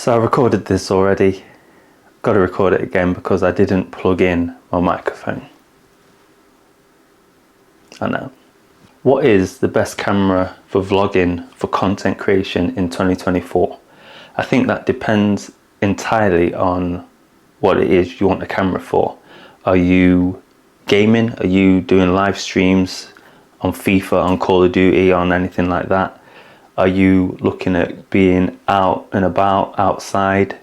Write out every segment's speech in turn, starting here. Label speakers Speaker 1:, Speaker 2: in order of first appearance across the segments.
Speaker 1: So I recorded this already. Got to record it again because I didn't plug in my microphone. I know. What is the best camera for vlogging, for content creation in 2024? I think that depends entirely on what it is you want the camera for. Are you gaming? Are you doing live streams on FIFA, on Call of Duty, on anything like that? Are you looking at being out and about outside?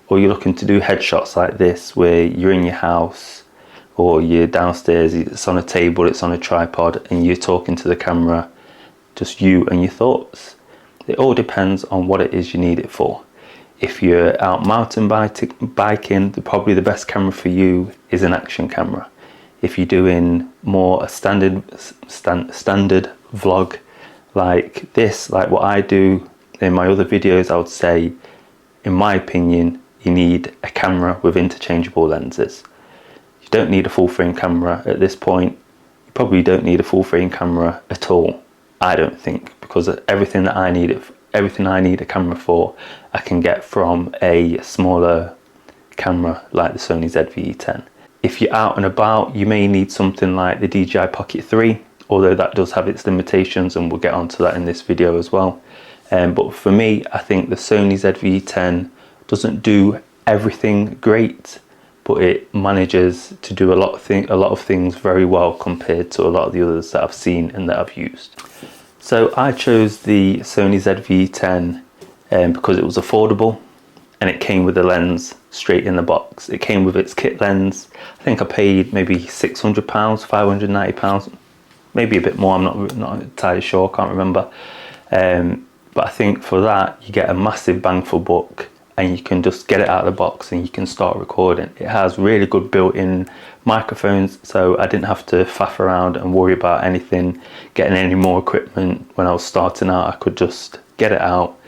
Speaker 1: Or are you looking to do headshots like this where you're in your house or you're downstairs, it's on a table, it's on a tripod and you're talking to the camera, just you and your thoughts? It all depends on what it is you need it for. If you're out mountain biking, probably the best camera for you is an action camera. If you're doing more a standard vlog like this, like what I do in my other videos, I would say, in my opinion, you need a camera with interchangeable lenses. You don't need a full frame camera at this point. You probably don't need a full frame camera at all, I don't think, because everything I need a camera for, I can get from a smaller camera like the Sony ZV E10. If you're out and about, you may need something like the DJI Pocket 3, although that does have its limitations and we'll get onto that in this video as well. But for me, I think the Sony ZV E10 doesn't do everything great, but it manages to do a lot of things very well compared to a lot of the others that I've seen and that I've used. So I chose the Sony ZV E10 because it was affordable and it came with a lens straight in the box. It came with its kit lens. I think I paid maybe £600, £590, maybe a bit more, I'm not entirely sure, I can't remember. But I think for that you get a massive bang for buck and you can just get it out of the box and you can start recording. It has really good built-in microphones, so I didn't have to faff around and worry about anything, getting any more equipment. When I was starting out, I could just get it out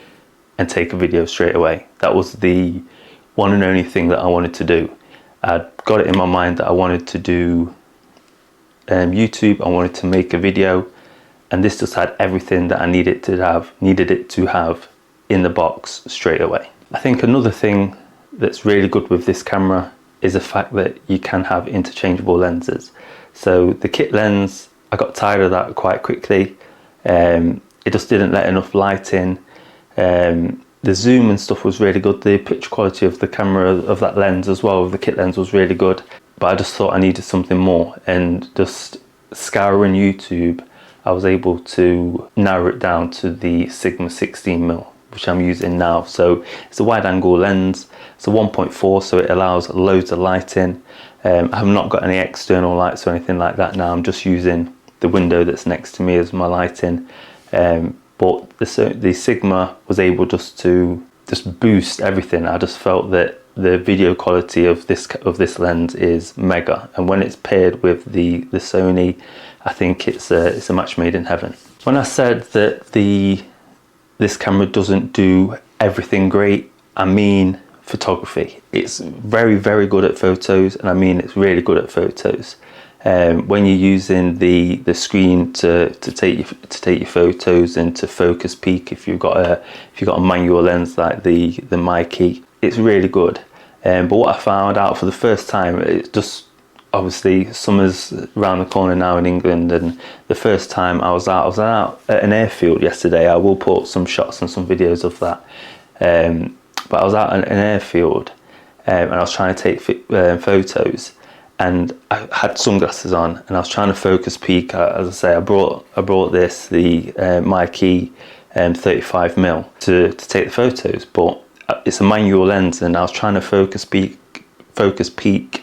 Speaker 1: and take a video straight away. That was the one and only thing that I wanted to do. I'd got it in my mind that I wanted to do YouTube, I wanted to make a video, and this just had everything that I needed it to have in the box straight away. I think another thing that's really good with this camera is the fact that you can have interchangeable lenses. So the kit lens, I got tired of that quite quickly. It just didn't let enough light in. The zoom and stuff was really good. The picture quality of the camera, of that lens as well, of the kit lens, was really good. But I just thought I needed something more, and just scouring YouTube, I was able to narrow it down to the Sigma 16mm, which I'm using now. So it's a wide angle lens. It's a 1.4, so it allows loads of light in. I have not got any external lights or anything like that now. I'm just using the window that's next to me as my lighting. But the Sigma was able just to boost everything. I just felt that the video quality of this lens is mega, and when it's paired with the Sony, I think it's a match made in heaven. When I said that this camera doesn't do everything great, I mean photography. It's very, very good at photos, and I mean it's really good at photos. When you're using the screen to take your photos and to focus peak, if you've got a manual lens like the Mikey, it's really good. But what I found out for the first time, it just, obviously summer's around the corner now in England, and the first time I was out at an airfield yesterday. I will put some shots and some videos of that. But I was out at an airfield and I was trying to take photos, and I had sunglasses on and I was trying to focus peak. As I say, I brought the Mikey 35mm to take the photos, but it's a manual lens, and I was trying to focus peak,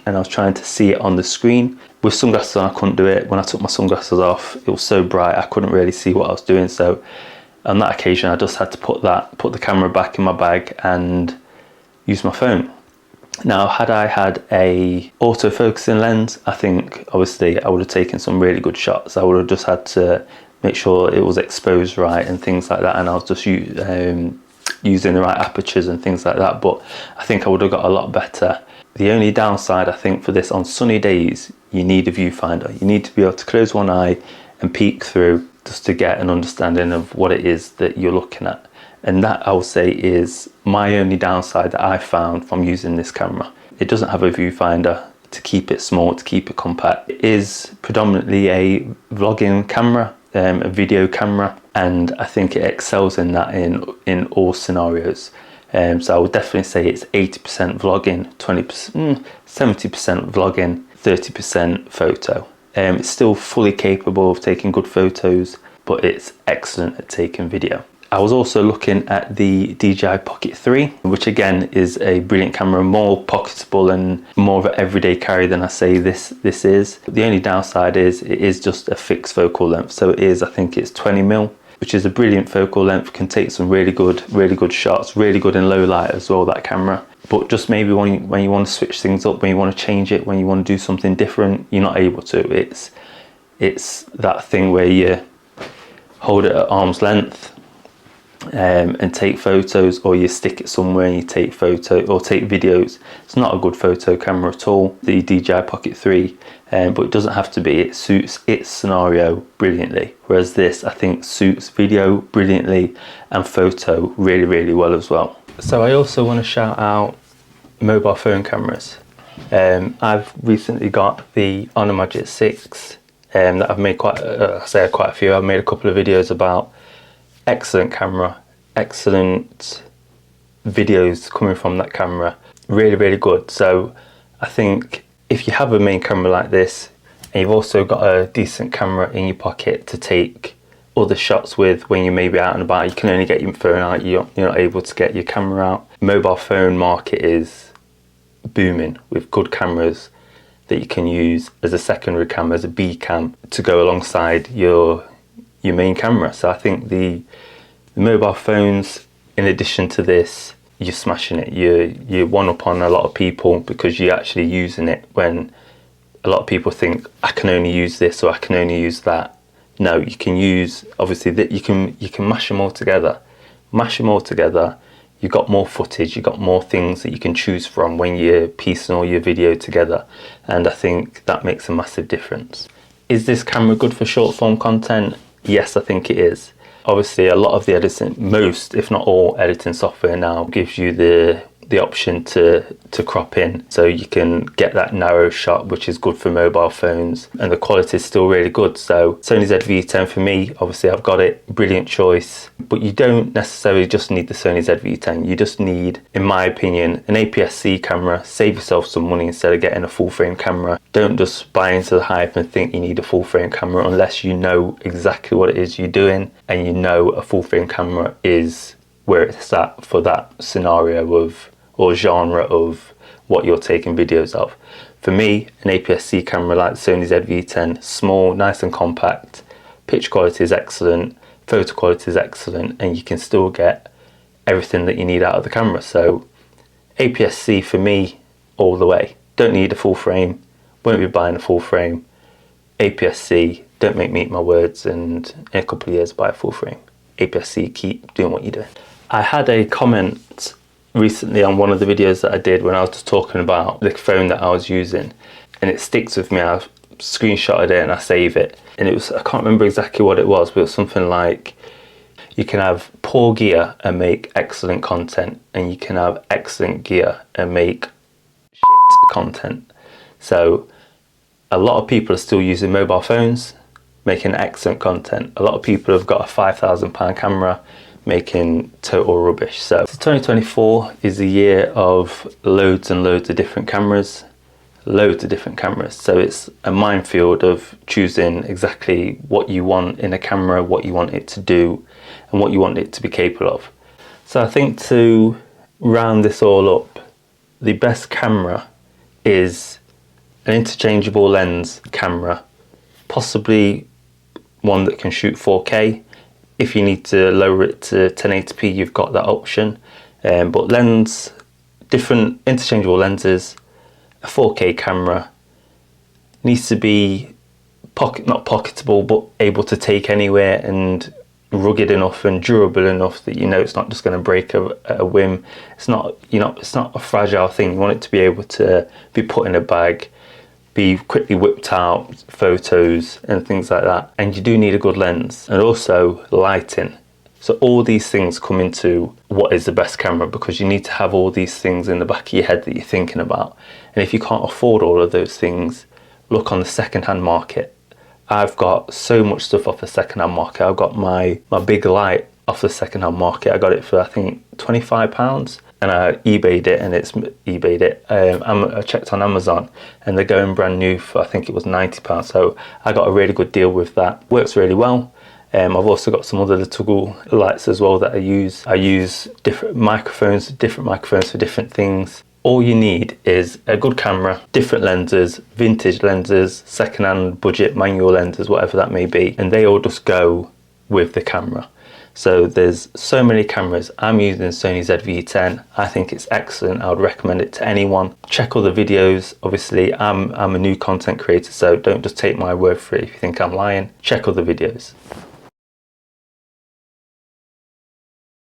Speaker 1: and I was trying to see it on the screen. With sunglasses on, I couldn't do it. When I took my sunglasses off, it was so bright I couldn't really see what I was doing. So on that occasion, I just had to put the camera back in my bag and use my phone. Now, had I had a autofocusing lens, I think obviously I would have taken some really good shots. I would have just had to make sure it was exposed right and things like that, and I was just using the right apertures and things like that. But I think I would have got a lot better. The only downside, I think, for this, on sunny days, you need a viewfinder. You need to be able to close one eye and peek through just to get an understanding of what it is that you're looking at. And that, I would say, is my only downside that I found from using this camera. It doesn't have a viewfinder to keep it small, to keep it compact. It is predominantly a vlogging camera, a video camera, and I think it excels in that in all scenarios. So I would definitely say it's 80% vlogging, 20%, 70% vlogging, 30% photo. It's still fully capable of taking good photos, but it's excellent at taking video. I was also looking at the DJI Pocket 3, which again is a brilliant camera, more pocketable and more of an everyday carry than I say this is. The only downside is it is just a fixed focal length. So it is, I think it's 20mm, which is a brilliant focal length, can take some really good shots, really good in low light as well, that camera. But just maybe when you want to switch things up, when you want to change it, when you want to do something different, you're not able to. It's that thing where you hold it at arm's length and take photos, or you stick it somewhere and you take photo or take videos. It's not a good photo camera at all, the DJI Pocket 3, but it doesn't have to be. It suits its scenario brilliantly, whereas this, I think, suits video brilliantly and photo really well as well. So I also want to shout out mobile phone cameras. I've recently got the Honor Magic 6 that I've made quite a few. I've made a couple of videos about. Excellent camera, excellent videos coming from that camera, really good. So I think if you have a main camera like this and you've also got a decent camera in your pocket to take other shots with when you may be out and about, you can only get your phone out, you're not able to get your camera out. Mobile phone market is booming with good cameras that you can use as a secondary camera, as a B cam, to go alongside your main camera. So I think the mobile phones, in addition to this, you're smashing it. You're one up on a lot of people because you're actually using it, when a lot of people think I can only use this or I can only use that. No, you can use, obviously, that you can mash them all together. You've got more footage, you've got more things that you can choose from when you're piecing all your video together, and I think that makes a massive difference. Is this camera good for short form content? Yes, I think it is. Obviously, a lot of the editing, most if not all editing software now gives you the option to crop in, so you can get that narrow shot, which is good for mobile phones, and the quality is still really good. So Sony ZV E10 for me, obviously I've got it, brilliant choice, but you don't necessarily just need the Sony ZV E10. You just need, in my opinion, an APS-C camera. Save yourself some money instead of getting a full frame camera. Don't just buy into the hype and think you need a full frame camera unless you know exactly what it is you're doing and you know a full frame camera is where it's at for that scenario of or genre of what you're taking videos of. For me, an APS-C camera like the Sony ZV E10, small, nice and compact, pitch quality is excellent, photo quality is excellent, and you can still get everything that you need out of the camera. So APS-C for me, all the way. Don't need a full frame, won't be buying a full frame. APS-C, don't make me eat my words, and in a couple of years buy a full frame. APS-C, keep doing what you're doing. I had a comment recently on one of the videos that I did when I was just talking about the phone that I was using, and it sticks with me. I screenshotted it and I save it, and it was, I can't remember exactly what it was, but it was something like, you can have poor gear and make excellent content, and you can have excellent gear and make shit content. So a lot of people are still using mobile phones making excellent content. A lot of people have got a £5,000 camera making total rubbish. So 2024 is a year of loads and loads of different cameras, so it's a minefield of choosing exactly what you want in a camera, what you want it to do, and what you want it to be capable of. So I think to round this all up, the best camera is an interchangeable lens camera, possibly one that can shoot 4K. If you need to lower it to 1080p, you've got that option. But different interchangeable lenses, a 4K camera, needs to be not pocketable, but able to take anywhere, and rugged enough and durable enough that you know it's not just going to break at a whim. It's not a fragile thing. You want it to be able to be put in a bag, be quickly whipped out, photos and things like that. And you do need a good lens, and also lighting. So all these things come into what is the best camera, because you need to have all these things in the back of your head that you're thinking about. And if you can't afford all of those things, look on the second-hand market. I've got so much stuff off the second-hand market. I've got my big light off the second-hand market. I got it for, I think, £25, and I eBayed it, and I checked on Amazon, and they're going brand new for, I think it was £90. So I got a really good deal with that. Works really well. I've also got some other little lights as well that I use. I use different microphones for different things. All you need is a good camera, different lenses, vintage lenses, second-hand budget manual lenses, whatever that may be, and they all just go with the camera. So there's so many cameras. I'm using Sony ZV E10. I think it's excellent. I would recommend it to anyone. Check all the videos. Obviously, I'm a new content creator, so don't just take my word for it if you think I'm lying. Check all the videos.